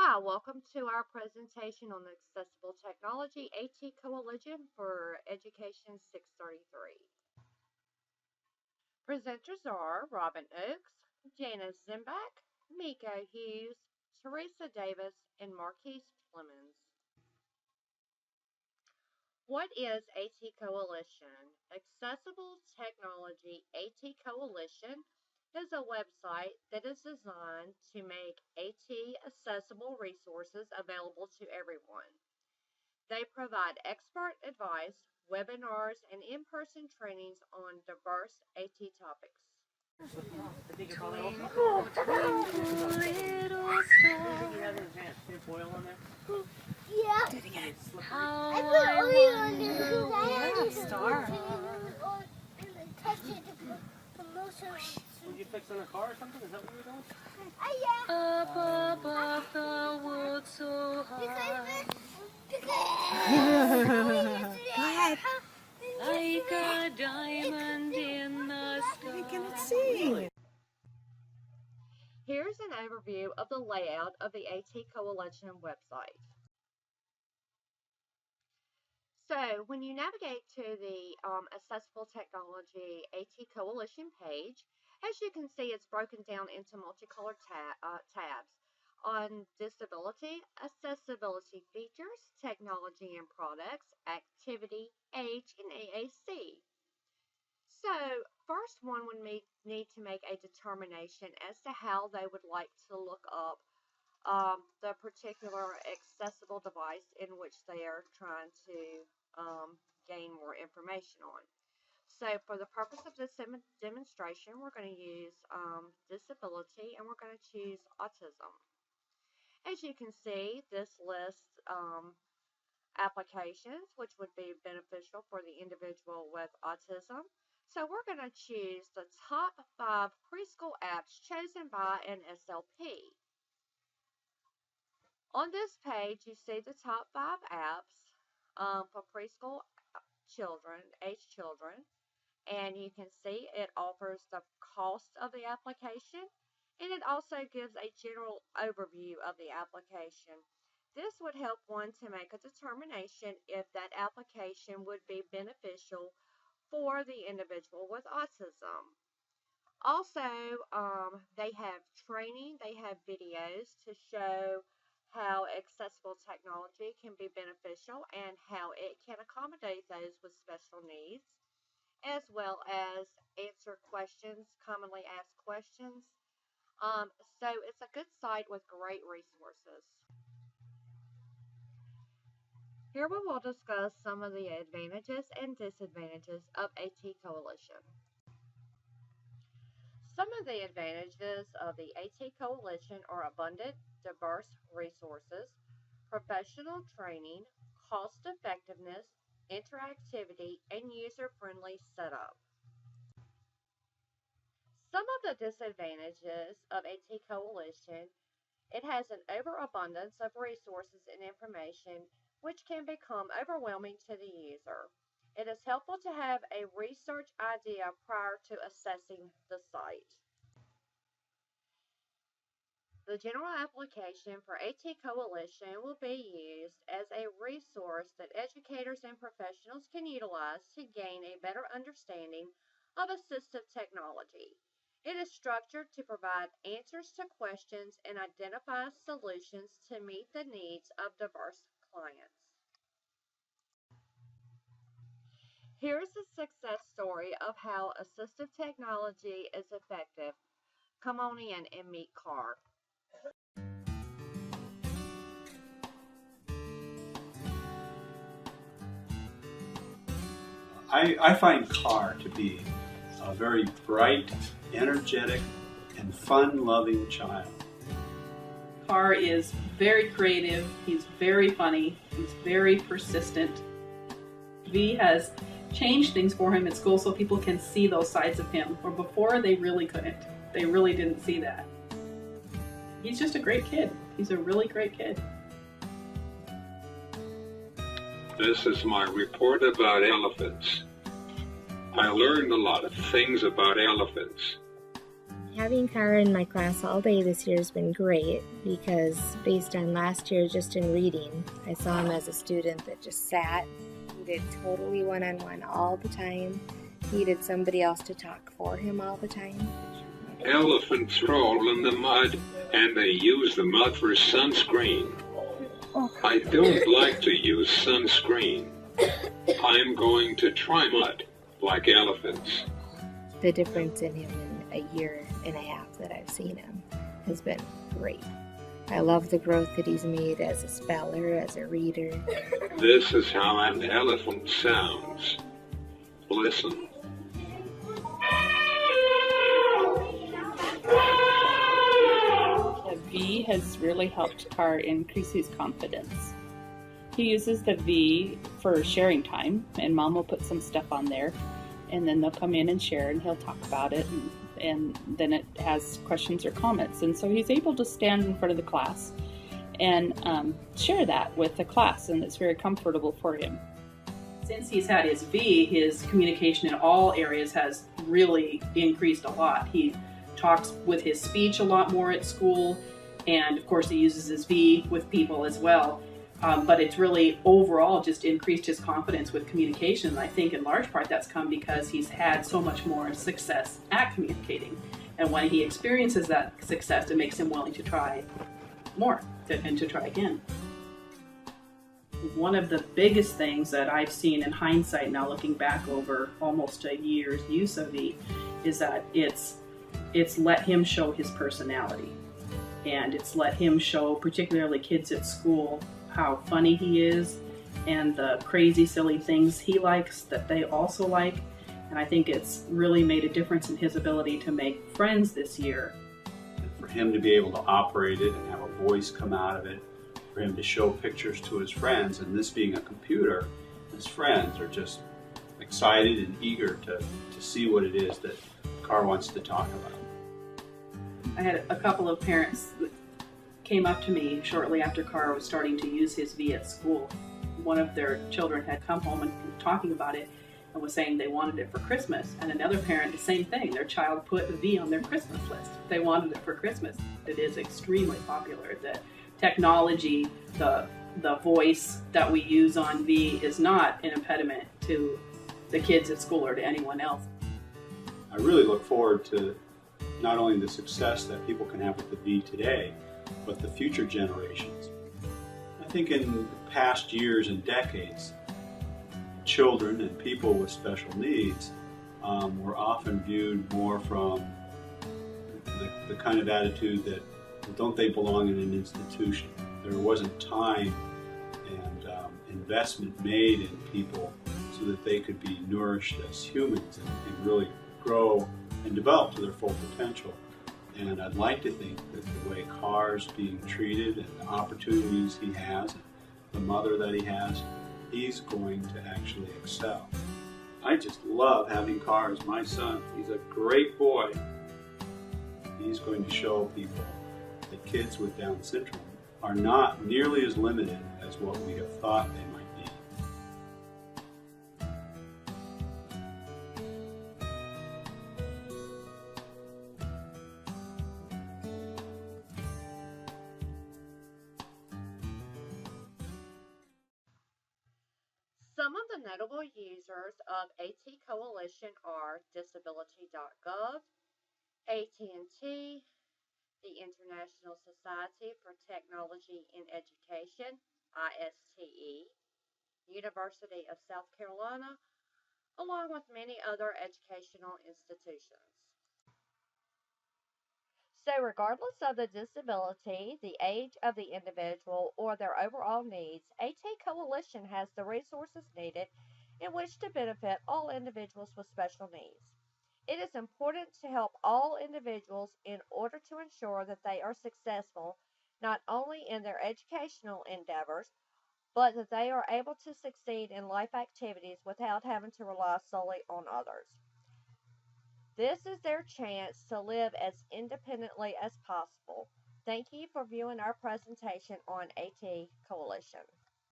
Hi, welcome to our presentation on the Accessible Technology AT Coalition for Education 633. Presenters are Robin Oakes, Janice Zimbach, Miko Hughes, Teresa Davis, and Marquise Clemens. What is AT Coalition? Accessible Technology AT Coalition is a website that is designed to make AT accessible resources available to everyone. They provide expert advice, webinars, and in-person trainings on diverse AT topics. Twinkle, twinkle, little star. Yeah. Do it again. How I put oil on wonder there what star. and I touched it to motion. Were you fixing a car or something? Is that what you were doing? Yeah. Up above the world so high, Go ahead. like a diamond in the sky. I cannot see. Here's an overview of the layout of the AT Coalition website. So when you navigate to the Accessible Technology AT Coalition page, as you can see, it's broken down into multicolored tabs on disability, accessibility features, technology and products, activity, age, and AAC. So first one would need to make a determination as to how they would like to look up the particular accessible device in which they are trying to gain more information on. So for the purpose of this demonstration, we're going to use disability, and we're going to choose autism. As you can see, this lists applications which would be beneficial for the individual with autism. So we're going to choose the top 5 preschool apps chosen by an SLP. On this page, you see the top 5 apps for preschool age children, and you can see it offers the cost of the application, and it also gives a general overview of the application. This would help one to make a determination if that application would be beneficial for the individual with autism. Also, they have training, they have videos to show how accessible technology can be beneficial and how it can accommodate those with special needs, as well as answer questions, commonly asked questions. So it's a good site with great resources. Here we will discuss some of the advantages and disadvantages of AT Coalition. Some of the advantages of the AT Coalition are abundant, diverse resources, professional training, cost effectiveness, interactivity, and user-friendly setup. Some of the disadvantages of AT Coalition: it has an overabundance of resources and information which can become overwhelming to the user. It is helpful to have a research idea prior to assessing the site. The general application for AT Coalition will be used as a resource that educators and professionals can utilize to gain a better understanding of assistive technology. It is structured to provide answers to questions and identify solutions to meet the needs of diverse clients. Here's a success story of how assistive technology is effective. Come on in and meet Carr. I find Carr to be a very bright, energetic, and fun-loving child. Carr is very creative, he's very funny, he's very persistent. V has changed things for him at school so people can see those sides of him, where before they really couldn't. They really didn't see that. He's just a great kid. He's a really great kid. This is my report about elephants. I learned a lot of things about elephants. Having Car in my class all day this year has been great because based on last year just in reading, I saw him as a student that just sat. He did totally one-on-one all the time. Needed somebody else to talk for him all the time. Elephants roll in the mud, and they use the mud for sunscreen. I don't like to use sunscreen. I'm going to try mud, like elephants. The difference in him in a year and a half that I've seen him has been great. I love the growth that he's made as a speller, as a reader. This is how an elephant sounds. Listen. The V has really helped Car increase his confidence. He uses the V for sharing time, and Mom will put some stuff on there, and then they'll come in and share, and he'll talk about it, and then it has questions or comments. And so he's able to stand in front of the class and share that with the class, and it's very comfortable for him. Since he's had his V, his communication in all areas has really increased a lot. He talks with his speech a lot more at school, and of course he uses his V with people as well. But it's really overall just increased his confidence with communication. And I think in large part that's come because he's had so much more success at communicating. And when he experiences that success, it makes him willing to try more and to try again. One of the biggest things that I've seen in hindsight now, looking back over almost a year's use of V, is that it's let him show his personality. And it's let him show, particularly kids at school, how funny he is and the crazy, silly things he likes that they also like. And I think it's really made a difference in his ability to make friends this year. For him to be able to operate it and have a voice come out of it, for him to show pictures to his friends, and this being a computer, his friends are just excited and eager to see what it is that Car wants to talk about. I had a couple of parents that came up to me shortly after Car was starting to use his V at school. One of their children had come home and talking about it and was saying they wanted it for Christmas. And another parent, the same thing. Their child put a V on their Christmas list. They wanted it for Christmas. It is extremely popular. The technology, the voice that we use on V is not an impediment to the kids at school or to anyone else. I really look forward to not only the success that people can have with the V today, but the future generations. I think in past years and decades, children and people with special needs were often viewed more from the kind of attitude that, don't they belong in an institution? There wasn't time and investment made in people so that they could be nourished as humans and really grow and develop to their full potential. And I'd like to think that the way Car's being treated and the opportunities he has, and the mother that he has, he's going to actually excel. I just love having Car as my son. He's a great boy. He's going to show people that kids with Down syndrome are not nearly as limited as what we have thought they might be. Some of the notable users of AT Coalition are Disability.gov, AT&T, the International Society for Technology in Education, ISTE, University of South Carolina, along with many other educational institutions. So regardless of the disability, the age of the individual, or their overall needs, AT Coalition has the resources needed in which to benefit all individuals with special needs. It is important to help all individuals in order to ensure that they are successful not only in their educational endeavors, but that they are able to succeed in life activities without having to rely solely on others. This is their chance to live as independently as possible. Thank you for viewing our presentation on AT Coalition.